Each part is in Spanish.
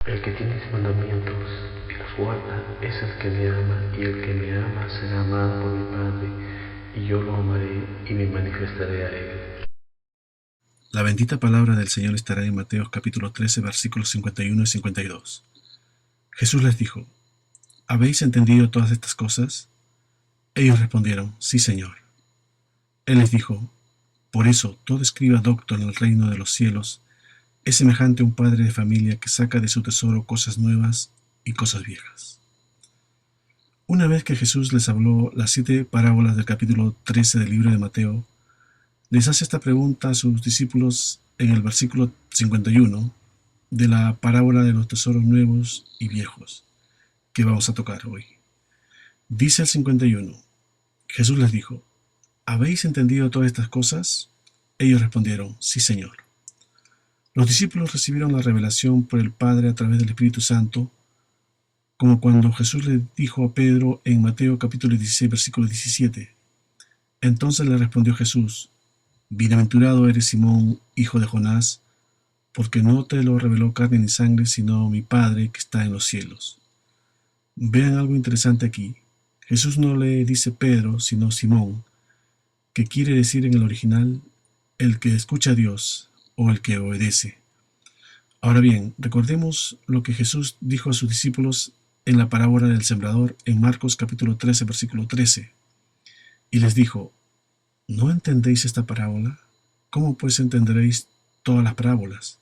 El que tiene mis mandamientos y los guarda es el que me ama, y el que me ama será amado por mi Padre, y yo lo amaré y me manifestaré a él. La bendita palabra del Señor estará en Mateo capítulo 13, versículos 51 y 52. Jesús les dijo: ¿Habéis entendido todas estas cosas? Ellos respondieron: Sí, Señor. Él les dijo: Por eso todo escriba docto en el reino de los cielos es semejante a un padre de familia que saca de su tesoro cosas nuevas y cosas viejas. Una vez que Jesús les habló las 7 parábolas del capítulo 13 del libro de Mateo, les hace esta pregunta a sus discípulos en el versículo 51 de la parábola de los tesoros nuevos y viejos que vamos a tocar hoy. Dice el 51: Jesús les dijo: ¿Habéis entendido todas estas cosas? Ellos respondieron: Sí, Señor. Los discípulos recibieron la revelación por el Padre a través del Espíritu Santo, como cuando Jesús le dijo a Pedro en Mateo capítulo 16, versículo 17. Entonces le respondió Jesús: Bienaventurado eres Simón, hijo de Jonás, porque no te lo reveló carne ni sangre, sino mi Padre que está en los cielos. Vean algo interesante aquí. Jesús no le dice Pedro, sino Simón, que quiere decir en el original el que escucha a Dios o el que obedece. Ahora bien, recordemos lo que Jesús dijo a sus discípulos en la parábola del sembrador en Marcos capítulo 13, versículo 13. Y les dijo: ¿No entendéis esta parábola? ¿Cómo pues entenderéis todas las parábolas?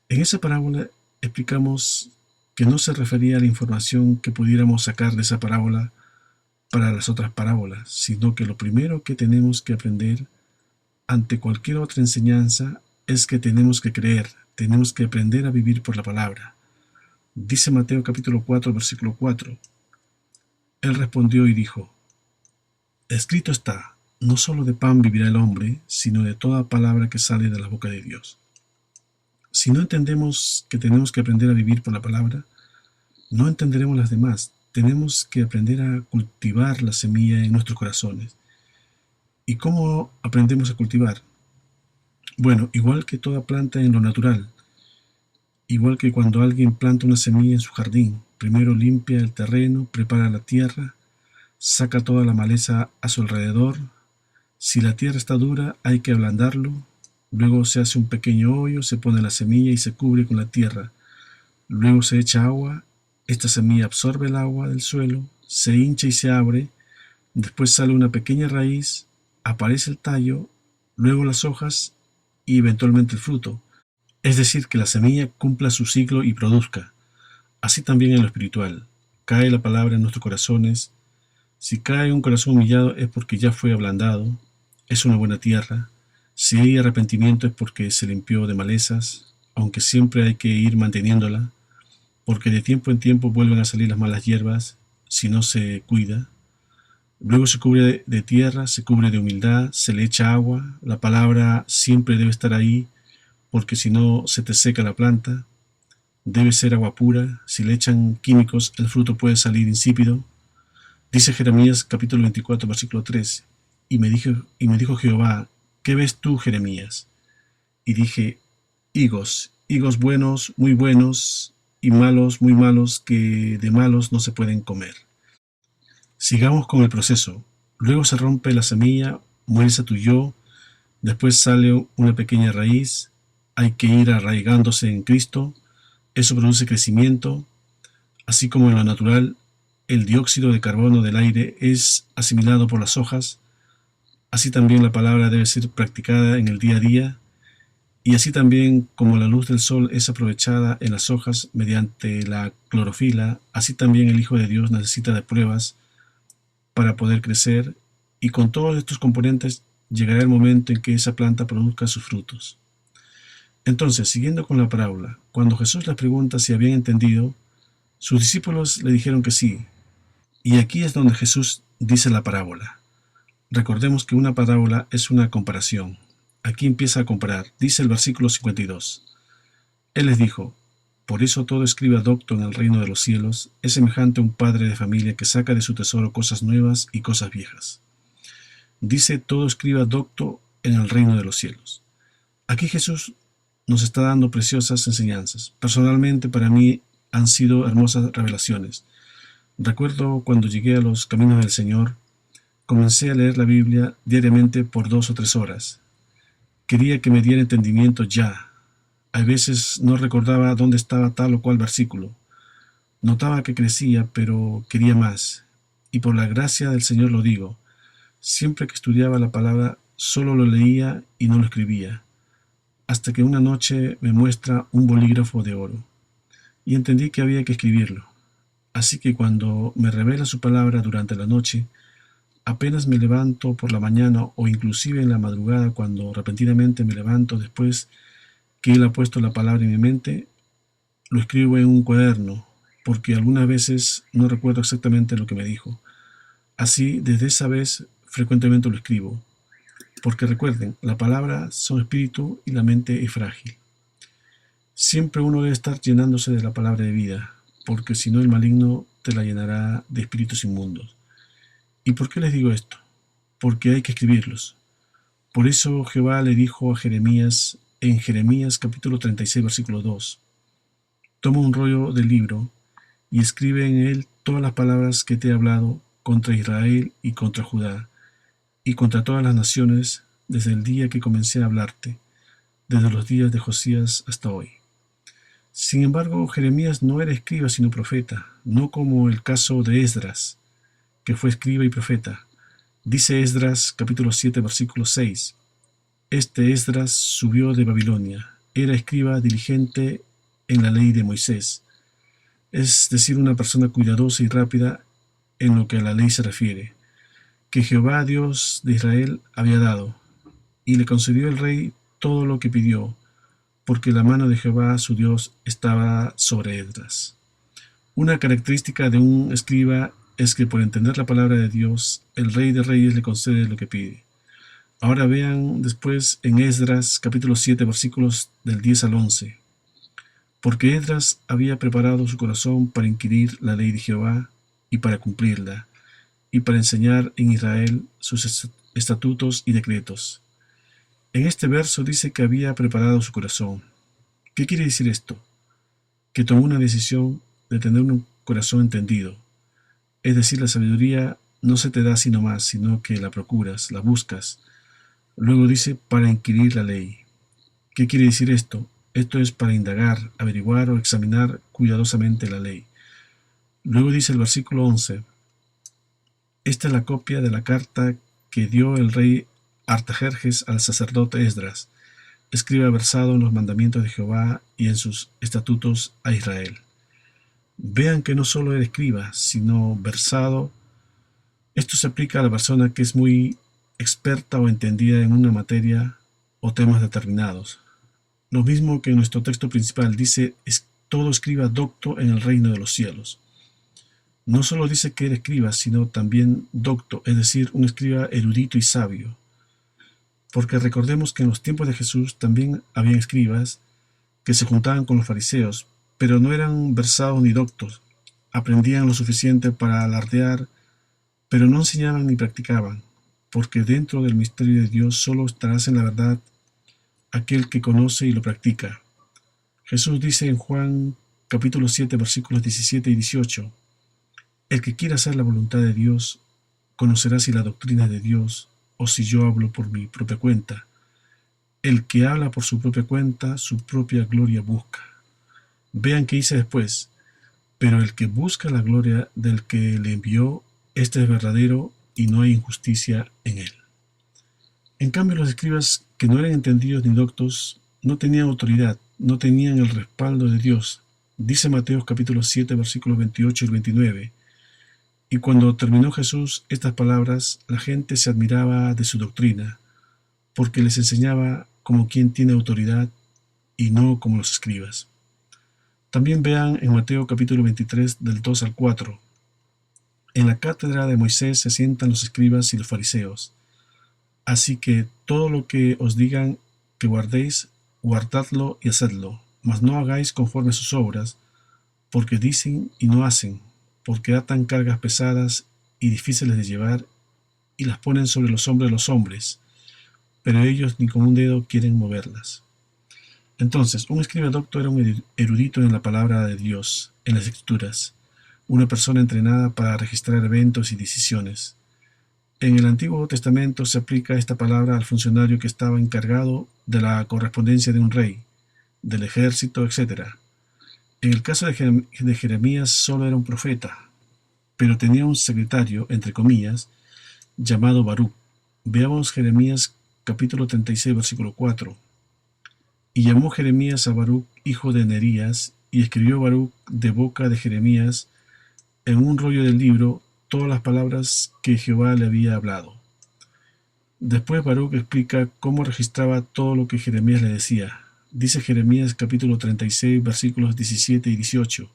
En esa parábola explicamos que no se refería a la información que pudiéramos sacar de esa parábola para las otras parábolas, sino que lo primero que tenemos que aprender ante cualquier otra enseñanza es que tenemos que creer, tenemos que aprender a vivir por la palabra. Dice Mateo capítulo 4, versículo 4. Él respondió y dijo: Escrito está, no solo de pan vivirá el hombre, sino de toda palabra que sale de la boca de Dios. Si no entendemos que tenemos que aprender a vivir por la palabra, no entenderemos las demás. Tenemos que aprender a cultivar la semilla en nuestros corazones. ¿Y cómo aprendemos a cultivar? Bueno, igual que toda planta en lo natural, igual que cuando alguien planta una semilla en su jardín, primero limpia el terreno, prepara la tierra, saca toda la maleza a su alrededor. Si la tierra está dura, hay que ablandarlo. Luego se hace un pequeño hoyo, se pone la semilla y se cubre con la tierra. Luego se echa agua, esta semilla absorbe el agua del suelo, se hincha y se abre, después sale una pequeña raíz, aparece el tallo, luego las hojas y eventualmente el fruto. Es decir, que la semilla cumpla su ciclo y produzca. Así también en lo espiritual. Cae la palabra en nuestros corazones. Si cae un corazón humillado es porque ya fue ablandado, es una buena tierra. Si hay arrepentimiento es porque se limpió de malezas, aunque siempre hay que ir manteniéndola, porque de tiempo en tiempo vuelven a salir las malas hierbas si no se cuida. Luego se cubre de tierra, se cubre de humildad, se le echa agua. La palabra siempre debe estar ahí, porque si no se te seca la planta. Debe ser agua pura. Si le echan químicos, el fruto puede salir insípido. Dice Jeremías capítulo 24, versículo 3. Y me dijo Jehová: ¿Qué ves tú, Jeremías? Y dije: higos, higos buenos, muy buenos, y malos, muy malos, que de malos no se pueden comer. Sigamos con el proceso. Luego se rompe la semilla, muere tu yo, después sale una pequeña raíz, hay que ir arraigándose en Cristo, eso produce crecimiento. Así como en lo natural, el dióxido de carbono del aire es asimilado por las hojas, así también la palabra debe ser practicada en el día a día, y así también como la luz del sol es aprovechada en las hojas mediante la clorofila, así también el Hijo de Dios necesita de pruebas para poder crecer, y con todos estos componentes llegará el momento en que esa planta produzca sus frutos. Entonces, siguiendo con la parábola, cuando Jesús les pregunta si habían entendido, sus discípulos le dijeron que sí, y aquí es donde Jesús dice la parábola. Recordemos que una parábola es una comparación. Aquí empieza a comparar, dice el versículo 52. Él les dijo: Por eso todo escriba docto en el reino de los cielos es semejante a un padre de familia que saca de su tesoro cosas nuevas y cosas viejas. Dice todo escriba docto en el reino de los cielos. Aquí Jesús nos está dando preciosas enseñanzas. Personalmente, para mí han sido hermosas revelaciones. Recuerdo cuando llegué a los caminos del Señor, comencé a leer la Biblia diariamente por 2 o 3 horas. Quería que me diera entendimiento ya. A veces no recordaba dónde estaba tal o cual versículo. Notaba que crecía, pero quería más. Y por la gracia del Señor lo digo. Siempre que estudiaba la palabra, solo lo leía y no lo escribía. Hasta que una noche me muestra un bolígrafo de oro. Y entendí que había que escribirlo. Así que cuando me revela su palabra durante la noche, apenas me levanto por la mañana o inclusive en la madrugada cuando repentinamente me levanto después que Él ha puesto la palabra en mi mente, lo escribo en un cuaderno, porque algunas veces no recuerdo exactamente lo que me dijo. Así, desde esa vez, frecuentemente lo escribo, porque recuerden, la palabra son espíritu y la mente es frágil. Siempre uno debe estar llenándose de la palabra de vida, porque si no el maligno te la llenará de espíritus inmundos. ¿Y por qué les digo esto? Porque hay que escribirlos. Por eso Jehová le dijo a Jeremías en Jeremías capítulo 36 versículo 2: Toma un rollo del libro y escribe en él todas las palabras que te he hablado contra Israel y contra Judá y contra todas las naciones desde el día que comencé a hablarte, desde los días de Josías hasta hoy. Sin embargo, Jeremías no era escriba sino profeta, no como el caso de Esdras, que fue escriba y profeta. Dice Esdras capítulo 7 versículo 6: Este Esdras subió de Babilonia, era escriba diligente en la ley de Moisés, es decir, una persona cuidadosa y rápida en lo que a la ley se refiere, que Jehová Dios de Israel había dado, y le concedió el rey todo lo que pidió, porque la mano de Jehová su Dios estaba sobre Esdras. Una característica de un escriba es que por entender la palabra de Dios, el Rey de Reyes le concede lo que pide. Ahora vean después en Esdras capítulo 7 versículos del 10 al 11. Porque Esdras había preparado su corazón para inquirir la ley de Jehová y para cumplirla, y para enseñar en Israel sus estatutos y decretos. En este verso dice que había preparado su corazón. ¿Qué quiere decir esto? Que tomó una decisión de tener un corazón entendido. Es decir, la sabiduría no se te da así nomás, sino que la procuras, la buscas. Luego dice para inquirir la ley. ¿Qué quiere decir esto? Esto es para indagar, averiguar o examinar cuidadosamente la ley. Luego dice el versículo 11. Esta es la copia de la carta que dio el rey Artajerjes al sacerdote Esdras, escriba versado en los mandamientos de Jehová y en sus estatutos a Israel. Vean que no solo era escriba, sino versado. Esto se aplica a la persona que es muy experta o entendida en una materia o temas determinados. Lo mismo que en nuestro texto principal dice, es todo escriba docto en el reino de los cielos. No solo dice que era escriba, sino también docto, es decir, un escriba erudito y sabio. Porque recordemos que en los tiempos de Jesús también habían escribas que se juntaban con los fariseos, pero no eran versados ni doctos. Aprendían lo suficiente para alardear, pero no enseñaban ni practicaban, porque dentro del misterio de Dios solo estarás en la verdad aquel que conoce y lo practica. Jesús dice en Juan capítulo 7 versículos 17 y 18: El que quiera hacer la voluntad de Dios, conocerá si la doctrina es de Dios o si yo hablo por mi propia cuenta. El que habla por su propia cuenta, su propia gloria busca. Vean qué dice después: pero el que busca la gloria del que le envió, este es verdadero y no hay injusticia en él. En cambio, los escribas que no eran entendidos ni doctos no tenían autoridad, no tenían el respaldo de Dios. Dice Mateo capítulo 7 versículos 28 y 29. Y cuando terminó Jesús estas palabras, la gente se admiraba de su doctrina, porque les enseñaba como quien tiene autoridad y no como los escribas. También vean en Mateo capítulo 23 del 2 al 4. En la cátedra de Moisés se sientan los escribas y los fariseos. Así que todo lo que os digan que guardéis, guardadlo y hacedlo, mas no hagáis conforme a sus obras, porque dicen y no hacen, porque atan cargas pesadas y difíciles de llevar y las ponen sobre los hombros de los hombres, pero ellos ni con un dedo quieren moverlas. Entonces, un escriba docto era un erudito en la palabra de Dios, en las escrituras, una persona entrenada para registrar eventos y decisiones. En el Antiguo Testamento se aplica esta palabra al funcionario que estaba encargado de la correspondencia de un rey, del ejército, etc. En el caso de Jeremías solo era un profeta, pero tenía un secretario, entre comillas, llamado Baruc. Veamos Jeremías capítulo 36, versículo 4. Y llamó Jeremías a Baruc, hijo de Nerías, y escribió Baruc de boca de Jeremías en un rollo del libro todas las palabras que Jehová le había hablado. Después Baruc explica cómo registraba todo lo que Jeremías le decía. Dice Jeremías capítulo 36, versículos 17 y 18.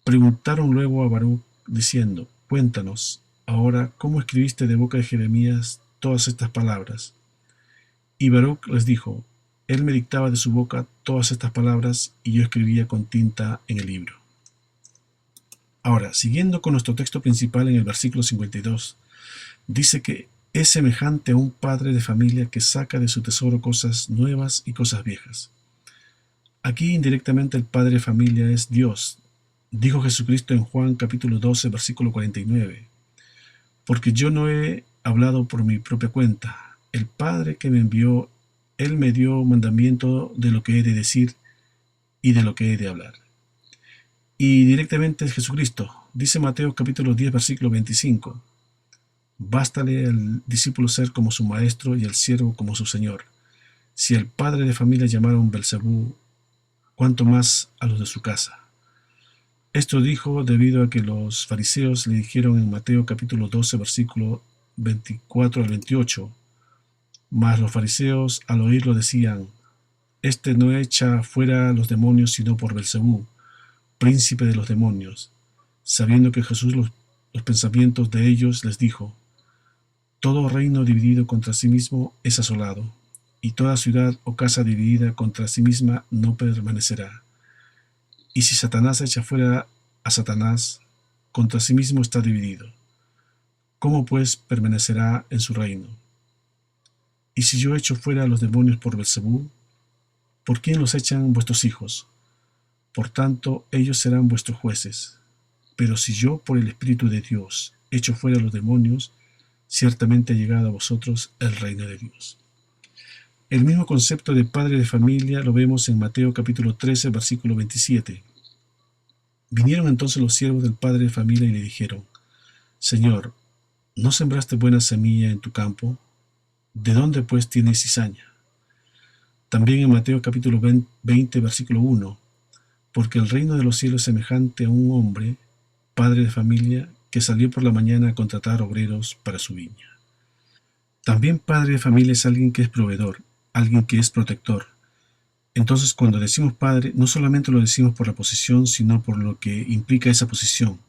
Preguntaron luego a Baruc, diciendo: Cuéntanos, ahora, ¿cómo escribiste de boca de Jeremías todas estas palabras? Y Baruc les dijo: Él me dictaba de su boca todas estas palabras, y yo escribía con tinta en el libro. Ahora, siguiendo con nuestro texto principal en el versículo 52, dice que es semejante a un padre de familia que saca de su tesoro cosas nuevas y cosas viejas. Aquí indirectamente el padre de familia es Dios. Dijo Jesucristo en Juan capítulo 12, versículo 49, porque yo no he hablado por mi propia cuenta. El Padre que me envió, Él me dio mandamiento de lo que he de decir y de lo que he de hablar. Y directamente es Jesucristo. Dice Mateo capítulo 10, versículo 25. Bástale al discípulo ser como su maestro y al siervo como su señor. Si el padre de familia llamaron Belcebú, cuánto más a los de su casa. Esto dijo debido a que los fariseos le dijeron en Mateo capítulo 12, versículo 24 al 28. Mas los fariseos al oírlo decían: Este no echa fuera los demonios sino por Belcebú, príncipe de los demonios. Sabiendo que Jesús los pensamientos de ellos, les dijo: Todo reino dividido contra sí mismo es asolado, y toda ciudad o casa dividida contra sí misma no permanecerá. Y si Satanás echa fuera a Satanás, contra sí mismo está dividido. ¿Cómo pues permanecerá en su reino? Y si yo echo fuera a los demonios por Belcebú, ¿por quién los echan vuestros hijos? Por tanto, ellos serán vuestros jueces. Pero si yo por el Espíritu de Dios echo fuera a los demonios, ciertamente ha llegado a vosotros el reino de Dios. El mismo concepto de padre de familia lo vemos en Mateo capítulo 13, versículo 27. Vinieron entonces los siervos del padre de familia y le dijeron: Señor, ¿no sembraste buena semilla en tu campo? ¿De dónde pues tienes cizaña? También en Mateo capítulo 20, versículo 1. Porque el reino de los cielos es semejante a un hombre, padre de familia, que salió por la mañana a contratar obreros para su viña. También padre de familia es alguien que es proveedor, alguien que es protector. Entonces, cuando decimos padre, no solamente lo decimos por la posición, sino por lo que implica esa posición.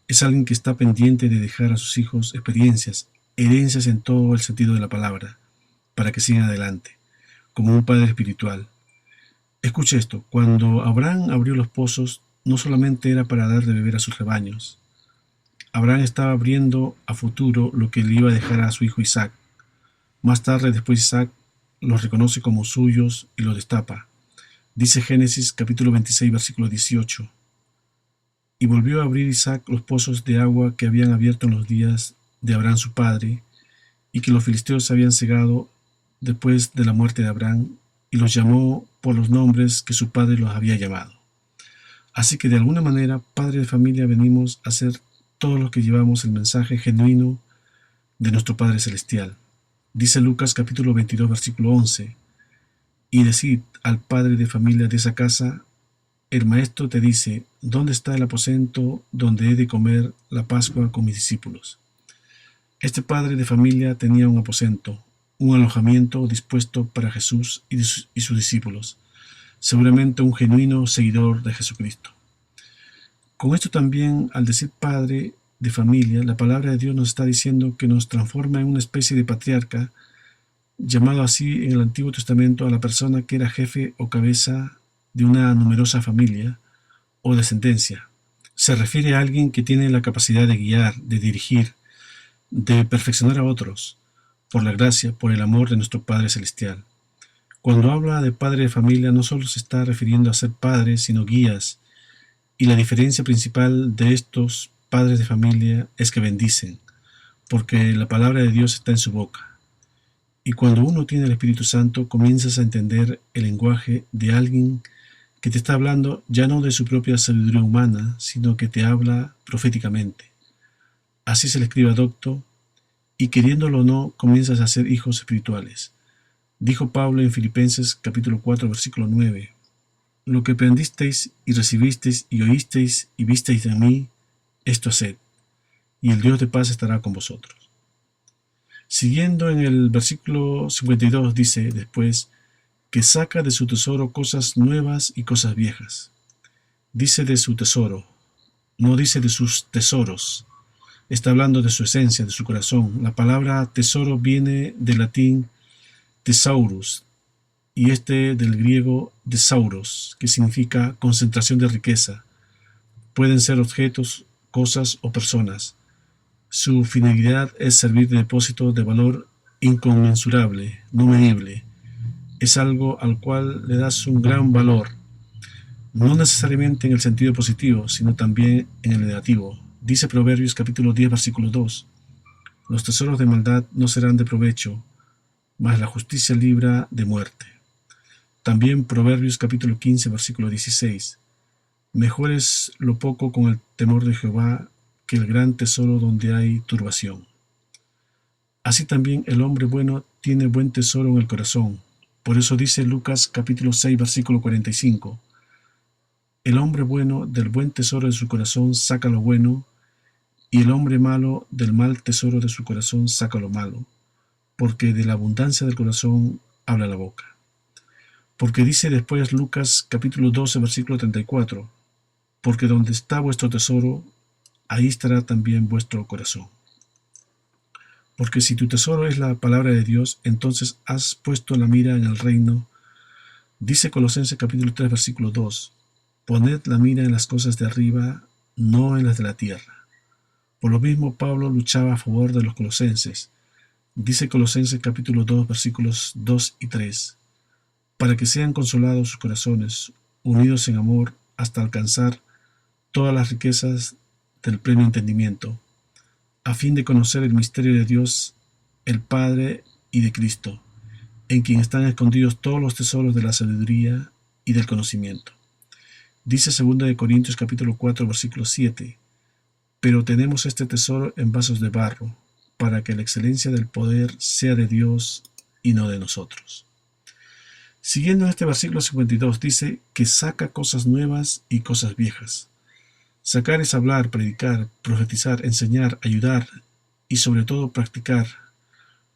Es alguien que está pendiente de dejar a sus hijos experiencias, herencias en todo el sentido de la palabra, para que sigan adelante, como un padre espiritual. Escuche esto: cuando Abraham abrió los pozos, no solamente era para dar de beber a sus rebaños. Abraham estaba abriendo a futuro lo que le iba a dejar a su hijo Isaac. Más tarde, después Isaac los reconoce como suyos y los destapa. Dice Génesis capítulo 26, versículo 18. Y volvió a abrir Isaac los pozos de agua que habían abierto en los días de Abraham su padre, y que los filisteos habían cegado después de la muerte de Abraham, y los llamó por los nombres que su padre los había llamado. Así que de alguna manera, padre de familia, venimos a ser todos los que llevamos el mensaje genuino de nuestro Padre Celestial. Dice Lucas capítulo 22, versículo 11, y decid al padre de familia de esa casa: el maestro te dice, ¿dónde está el aposento donde he de comer la Pascua con mis discípulos? Este padre de familia tenía un aposento, un alojamiento dispuesto para Jesús y sus discípulos, seguramente un genuino seguidor de Jesucristo. Con esto también, al decir padre de familia, la palabra de Dios nos está diciendo que nos transforma en una especie de patriarca, llamado así en el Antiguo Testamento a la persona que era jefe o cabeza de una numerosa familia o descendencia. Se refiere a alguien que tiene la capacidad de guiar, de dirigir, de perfeccionar a otros, por la gracia, por el amor de nuestro Padre Celestial. Cuando habla de padre de familia, no solo se está refiriendo a ser padres, sino guías. Y la diferencia principal de estos padres de familia es que bendicen, porque la palabra de Dios está en su boca. Y cuando uno tiene el Espíritu Santo, comienzas a entender el lenguaje de alguien que te está hablando ya no de su propia sabiduría humana, sino que te habla proféticamente. Así se le escribe a Docto, y queriéndolo o no, comienzas a ser hijos espirituales. Dijo Pablo en Filipenses capítulo 4, versículo 9, lo que aprendisteis y recibisteis y oísteis y visteis de mí, esto haced, y el Dios de paz estará con vosotros. Siguiendo en el versículo 52 dice después, que saca de su tesoro cosas nuevas y cosas viejas. Dice de su tesoro, no dice de sus tesoros. Está hablando de su esencia, de su corazón. La palabra tesoro viene del latín thesaurus y del griego thesauros, que significa concentración de riqueza. Pueden ser objetos, cosas o personas. Su finalidad es servir de depósito de valor inconmensurable, no medible. Es algo al cual le das un gran valor, no necesariamente en el sentido positivo, sino también en el negativo. Dice Proverbios capítulo 10, versículo 2, los tesoros de maldad no serán de provecho, mas la justicia libra de muerte. También Proverbios capítulo 15, versículo 16, mejor es lo poco con el temor de Jehová que el gran tesoro donde hay turbación. Así también el hombre bueno tiene buen tesoro en el corazón. Por eso dice Lucas capítulo 6, versículo 45, el hombre bueno del buen tesoro de su corazón saca lo bueno, y el hombre malo del mal tesoro de su corazón saca lo malo, porque de la abundancia del corazón habla la boca. Porque dice después Lucas capítulo 12, versículo 34, porque donde está vuestro tesoro, ahí estará también vuestro corazón. Porque si tu tesoro es la palabra de Dios, entonces has puesto la mira en el reino. Dice Colosenses capítulo 3, versículo 2, poned la mira en las cosas de arriba, no en las de la tierra. Por lo mismo Pablo luchaba a favor de los colosenses. Dice Colosenses capítulo 2, versículos 2 y 3, para que sean consolados sus corazones, unidos en amor, hasta alcanzar todas las riquezas del pleno entendimiento, a fin de conocer el misterio de Dios, el Padre y de Cristo, en quien están escondidos todos los tesoros de la sabiduría y del conocimiento. Dice 2 Corintios capítulo 4, versículo 7, pero tenemos este tesoro en vasos de barro, para que la excelencia del poder sea de Dios y no de nosotros. Siguiendo en este versículo 52, dice que saca cosas nuevas y cosas viejas. Sacar es hablar, predicar, profetizar, enseñar, ayudar y sobre todo practicar.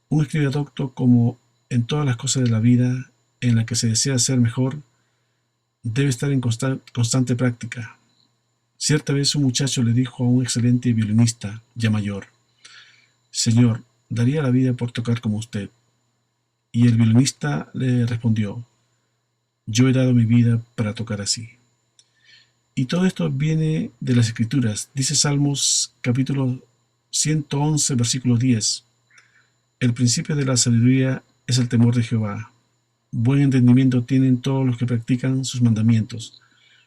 Un escriba docto, como en todas las cosas de la vida en la que se desea ser mejor, debe estar en constante práctica. Cierta vez un muchacho le dijo a un excelente violinista ya mayor, Señor, daría la vida por tocar como usted. Y el violinista le respondió, yo he dado mi vida para tocar así. Y todo esto viene de las Escrituras. Dice Salmos capítulo 111, versículo 10. El principio de la sabiduría es el temor de Jehová. Buen entendimiento tienen todos los que practican sus mandamientos.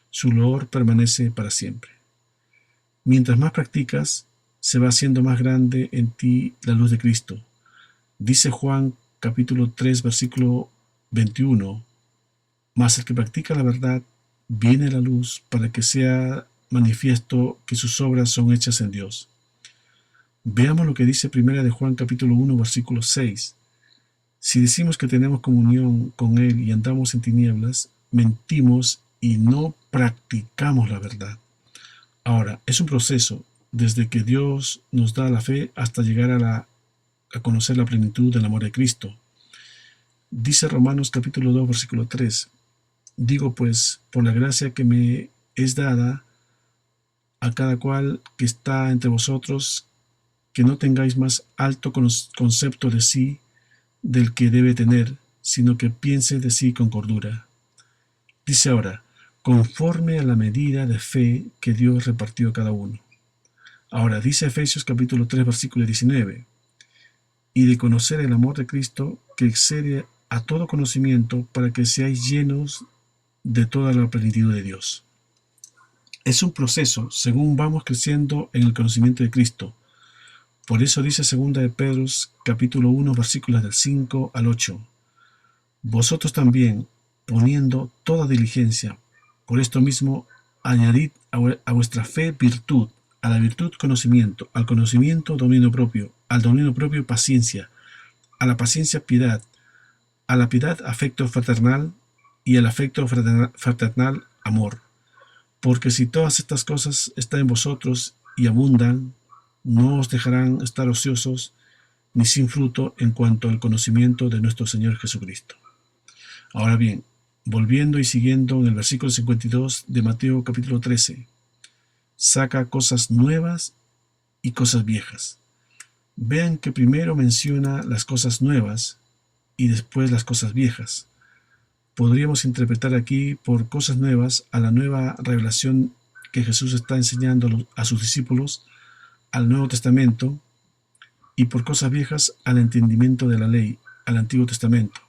Su loor permanece para siempre. Mientras más practicas, se va haciendo más grande en ti la luz de Cristo. Dice Juan capítulo 3, versículo 21. Mas el que practica la verdad, viene la luz para que sea manifiesto que sus obras son hechas en Dios. Veamos lo que dice 1 de Juan capítulo 1, versículo 6. Si decimos que tenemos comunión con Él y andamos en tinieblas, mentimos y no practicamos la verdad. Ahora, es un proceso, desde que Dios nos da la fe hasta llegar a conocer la plenitud del amor de Cristo. Dice Romanos capítulo 2, versículo 3. Digo pues, por la gracia que me es dada a cada cual que está entre vosotros, que no tengáis más alto concepto de sí del que debe tener, sino que piense de sí con cordura. Dice ahora, conforme a la medida de fe que Dios repartió a cada uno. Ahora dice Efesios capítulo 3, versículo 19, y de conocer el amor de Cristo que excede a todo conocimiento para que seáis llenos de toda la plenitud de Dios. Es un proceso según vamos creciendo en el conocimiento de Cristo. Por eso dice 2 de Pedro, capítulo 1, versículos del 5 al 8. Vosotros también, poniendo toda diligencia, por esto mismo, añadid a vuestra fe virtud, a la virtud conocimiento, al conocimiento dominio propio, al dominio propio paciencia, a la paciencia piedad, a la piedad afecto fraternal y al afecto fraternal amor. Porque si todas estas cosas están en vosotros y abundan, no os dejarán estar ociosos ni sin fruto en cuanto al conocimiento de nuestro Señor Jesucristo. Ahora bien, volviendo y siguiendo en el versículo 52 de Mateo capítulo 13, saca cosas nuevas y cosas viejas. Vean que primero menciona las cosas nuevas y después las cosas viejas. Podríamos interpretar aquí por cosas nuevas a la nueva revelación que Jesús está enseñando a sus discípulos, al Nuevo Testamento, y por cosas viejas al entendimiento de la ley, al Antiguo Testamento.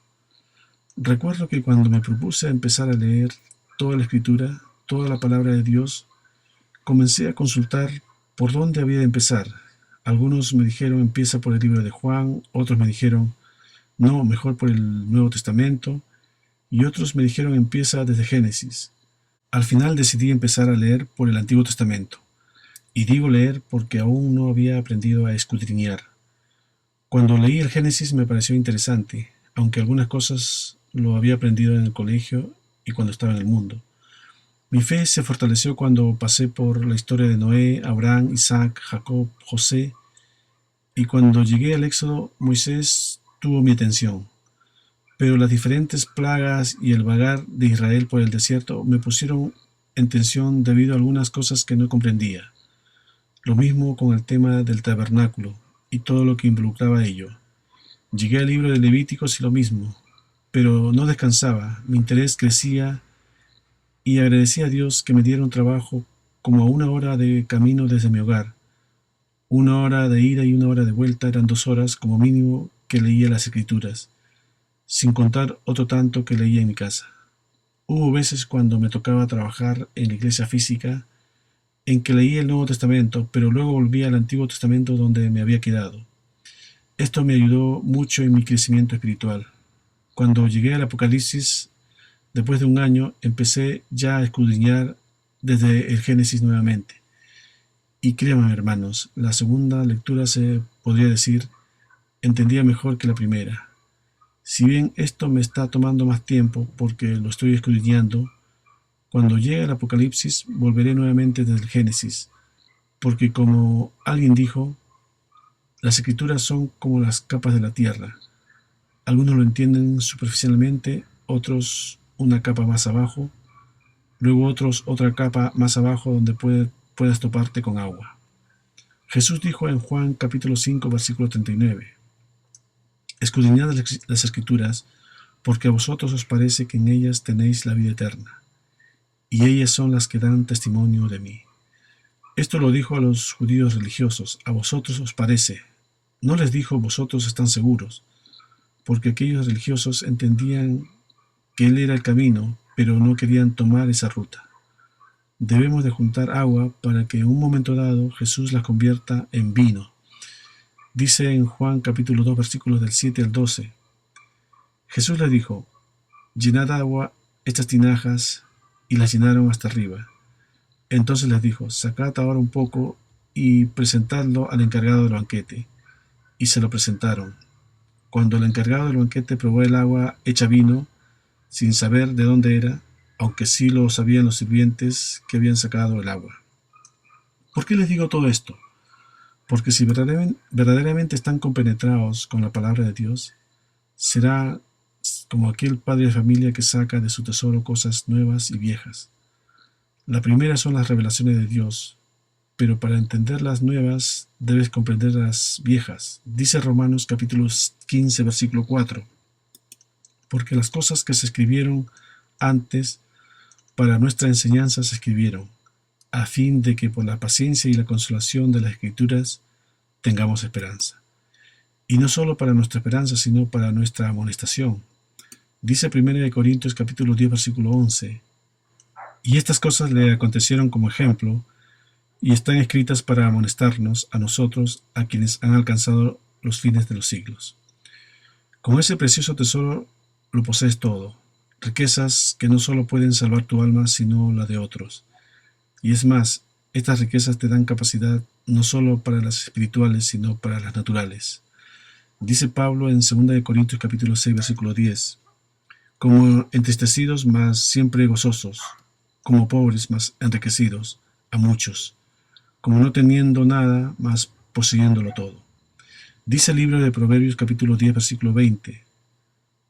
Recuerdo que cuando me propuse empezar a leer toda la Escritura, toda la palabra de Dios, comencé a consultar por dónde había de empezar. Algunos me dijeron empieza por el libro de Juan, otros me dijeron no, mejor por el Nuevo Testamento, y otros me dijeron empieza desde Génesis. Al final decidí empezar a leer por el Antiguo Testamento, y digo leer porque aún no había aprendido a escudriñar. Cuando leí el Génesis me pareció interesante, aunque algunas cosas lo había aprendido en el colegio y cuando estaba en el mundo. Mi fe se fortaleció cuando pasé por la historia de Noé, Abraham, Isaac, Jacob, José, y cuando llegué al Éxodo, Moisés tuvo mi atención. Pero las diferentes plagas y el vagar de Israel por el desierto me pusieron en tensión debido a algunas cosas que no comprendía. Lo mismo con el tema del tabernáculo y todo lo que involucraba ello. Llegué al libro de Levíticos y lo mismo, pero no descansaba, mi interés crecía y agradecí a Dios que me diera un trabajo como a 1 hora de camino desde mi hogar. 1 hora de ida y 1 hora de vuelta eran 2 horas como mínimo que leía las Escrituras, sin contar otro tanto que leía en mi casa. Hubo veces cuando me tocaba trabajar en la iglesia física en que leía el Nuevo Testamento, pero luego volvía al Antiguo Testamento donde me había quedado. Esto me ayudó mucho en mi crecimiento espiritual. Cuando llegué al Apocalipsis, después de 1 año, empecé ya a escudriñar desde el Génesis nuevamente. Y créanme, hermanos, la segunda lectura se podría decir, entendía mejor que la primera. Si bien esto me está tomando más tiempo porque lo estoy escudriñando, cuando llegue el Apocalipsis volveré nuevamente desde el Génesis, porque como alguien dijo, las Escrituras son como las capas de la tierra. Algunos lo entienden superficialmente, otros una capa más abajo, luego otros otra capa más abajo donde puedas toparte con agua. Jesús dijo en Juan capítulo 5 versículo 39, escudriñad las Escrituras, porque a vosotros os parece que en ellas tenéis la vida eterna, y ellas son las que dan testimonio de mí. Esto lo dijo a los judíos religiosos, a vosotros os parece. No les dijo vosotros están seguros, porque aquellos religiosos entendían que Él era el camino, pero no querían tomar esa ruta. Debemos de juntar agua para que en un momento dado Jesús la convierta en vino. Dice en Juan capítulo 2 versículos del 7 al 12. Jesús les dijo, llenad agua estas tinajas, y las llenaron hasta arriba. Entonces les dijo, sacad ahora un poco y presentadlo al encargado del banquete. Y se lo presentaron. Cuando el encargado del banquete probó el agua hecha vino, sin saber de dónde era, aunque sí lo sabían los sirvientes que habían sacado el agua. ¿Por qué les digo todo esto? Porque si verdaderamente están compenetrados con la palabra de Dios, será como aquel padre de familia que saca de su tesoro cosas nuevas y viejas. La primera son las revelaciones de Dios, pero para entender las nuevas debes comprender las viejas. Dice Romanos capítulo 15 versículo 4, porque las cosas que se escribieron antes para nuestra enseñanza se escribieron, a fin de que por la paciencia y la consolación de las Escrituras tengamos esperanza. Y no solo para nuestra esperanza, sino para nuestra amonestación, Dice 1 Corintios capítulo 10 versículo 11, y estas cosas le acontecieron como ejemplo, y están escritas para amonestarnos a nosotros, a quienes han alcanzado los fines de los siglos. Con ese precioso tesoro lo posees todo, riquezas que no solo pueden salvar tu alma, sino la de otros. Y es más, estas riquezas te dan capacidad no solo para las espirituales, sino para las naturales. Dice Pablo en 2 Corintios capítulo 6 versículo 10, como entristecidos, mas siempre gozosos, como pobres, mas enriquecidos, a muchos, como no teniendo nada, mas poseyéndolo todo. Dice el libro de Proverbios capítulo 10 versículo 20,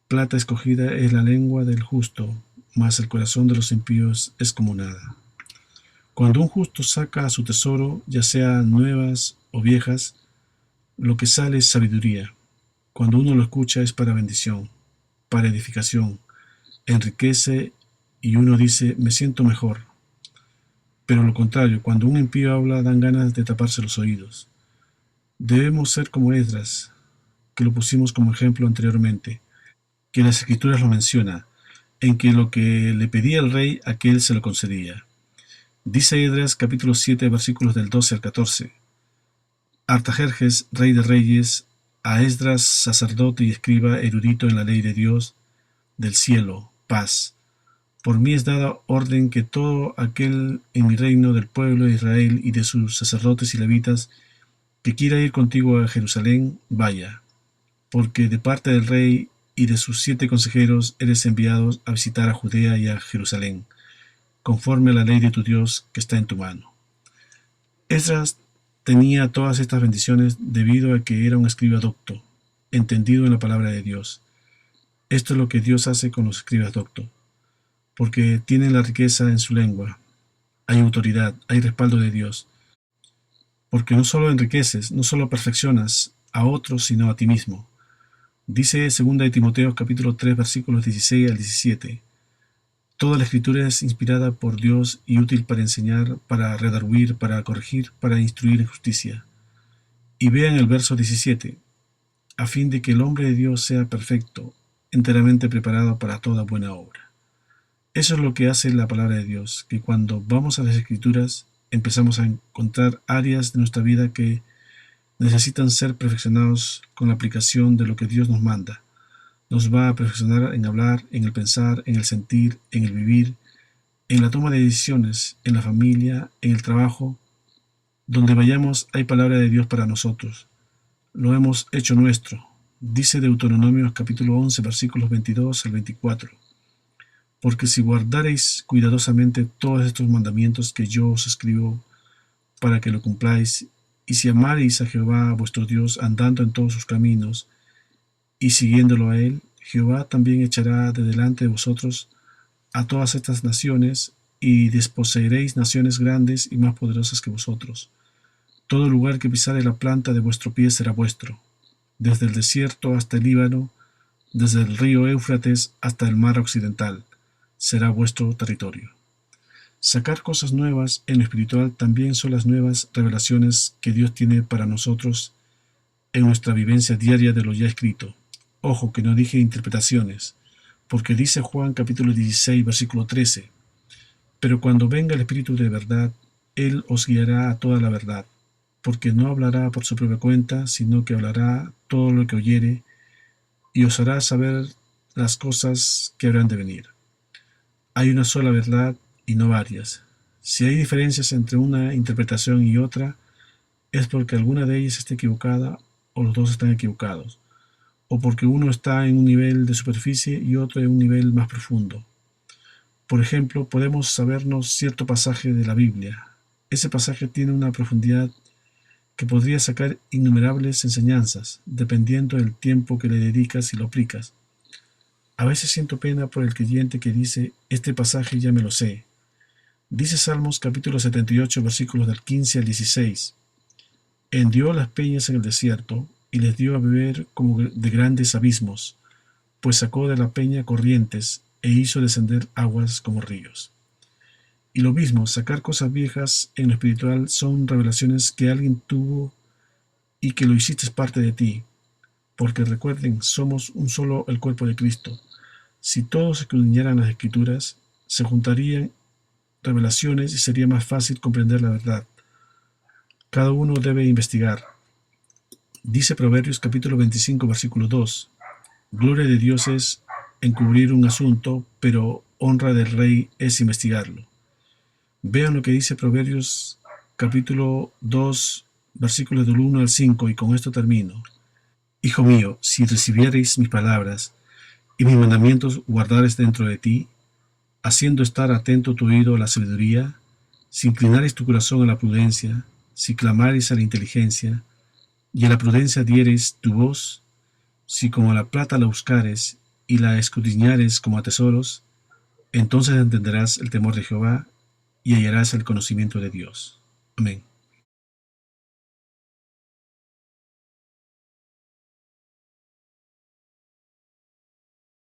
plata escogida es la lengua del justo, mas el corazón de los impíos es como nada. Cuando un justo saca a su tesoro, ya sean nuevas o viejas, lo que sale es sabiduría. Cuando uno lo escucha es para bendición, para edificación, enriquece y uno dice, me siento mejor. Pero lo contrario, cuando un impío habla, dan ganas de taparse los oídos. Debemos ser como Esdras, que lo pusimos como ejemplo anteriormente, que las Escrituras lo menciona, en que lo que le pedía el rey, aquel se lo concedía. Dice Esdras capítulo 7 versículos del 12 al 14. Artajerjes, rey de reyes, a Esdras, sacerdote y escriba erudito en la ley de Dios del cielo, paz. Por mí es dada orden que todo aquel en mi reino del pueblo de Israel y de sus sacerdotes y levitas que quiera ir contigo a Jerusalén, vaya, porque de parte del rey y de sus 7 consejeros eres enviados a visitar a Judea y a Jerusalén, conforme a la ley de tu Dios que está en tu mano. Esdras tenía todas estas bendiciones debido a que era un escriba docto, entendido en la palabra de Dios. Esto es lo que Dios hace con los escribas doctos, porque tienen la riqueza en su lengua. Hay autoridad, hay respaldo de Dios, porque no solo enriqueces, no solo perfeccionas a otros, sino a ti mismo. Dice 2 de Timoteo capítulo 3 versículos 16 al 17. Toda la escritura es inspirada por Dios y útil para enseñar, para redarguir, para corregir, para instruir en justicia. Y vean el verso 17, a fin de que el hombre de Dios sea perfecto, enteramente preparado para toda buena obra. Eso es lo que hace la palabra de Dios, que cuando vamos a las Escrituras empezamos a encontrar áreas de nuestra vida que necesitan ser perfeccionados con la aplicación de lo que Dios nos manda. Nos va a perfeccionar en hablar, en el pensar, en el sentir, en el vivir, en la toma de decisiones, en la familia, en el trabajo. Donde vayamos hay palabra de Dios para nosotros. Lo hemos hecho nuestro. Dice Deuteronomio capítulo 11 versículos 22 al 24. Porque si guardareis cuidadosamente todos estos mandamientos que yo os escribo para que lo cumpláis, y si amareis a Jehová vuestro Dios andando en todos sus caminos, y siguiéndolo a él, Jehová también echará de delante de vosotros a todas estas naciones, y desposeeréis naciones grandes y más poderosas que vosotros. Todo lugar que pisare la planta de vuestro pie será vuestro, desde el desierto hasta el Líbano, desde el río Éufrates hasta el mar occidental, será vuestro territorio. Sacar cosas nuevas en lo espiritual también son las nuevas revelaciones que Dios tiene para nosotros en nuestra vivencia diaria de lo ya escrito. Ojo que no dije interpretaciones, porque dice Juan capítulo 16 versículo 13, pero cuando venga el Espíritu de verdad, Él os guiará a toda la verdad, porque no hablará por su propia cuenta, sino que hablará todo lo que oyere, y os hará saber las cosas que habrán de venir. Hay una sola verdad y no varias. Si hay diferencias entre una interpretación y otra, es porque alguna de ellas está equivocada o los dos están equivocados, o porque uno está en un nivel de superficie y otro en un nivel más profundo. Por ejemplo, podemos sabernos cierto pasaje de la Biblia. Ese pasaje tiene una profundidad que podría sacar innumerables enseñanzas, dependiendo del tiempo que le dedicas y lo aplicas. A veces siento pena por el creyente que dice, este pasaje ya me lo sé. Dice Salmos capítulo 78, versículos del 15 al 16. Hendió las peñas en el desierto, y les dio a beber como de grandes abismos, pues sacó de la peña corrientes, e hizo descender aguas como ríos. Y lo mismo, sacar cosas viejas en lo espiritual son revelaciones que alguien tuvo y que lo hiciste parte de ti, porque recuerden, somos un solo el cuerpo de Cristo. Si todos escudriñaran las Escrituras, se juntarían revelaciones y sería más fácil comprender la verdad. Cada uno debe investigar. Dice Proverbios capítulo 25, versículo 2. Gloria de Dios es encubrir un asunto, pero honra del rey es investigarlo. Vean lo que dice Proverbios capítulo 2, versículos del 1 al 5, y con esto termino. Hijo mío, si recibiereis mis palabras y mis mandamientos guardares dentro de ti, haciendo estar atento tu oído a la sabiduría, si inclinares tu corazón a la prudencia, si clamares a la inteligencia, y a la prudencia dieres tu voz, si como a la plata la buscares y la escudriñares como a tesoros, entonces entenderás el temor de Jehová y hallarás el conocimiento de Dios. Amén.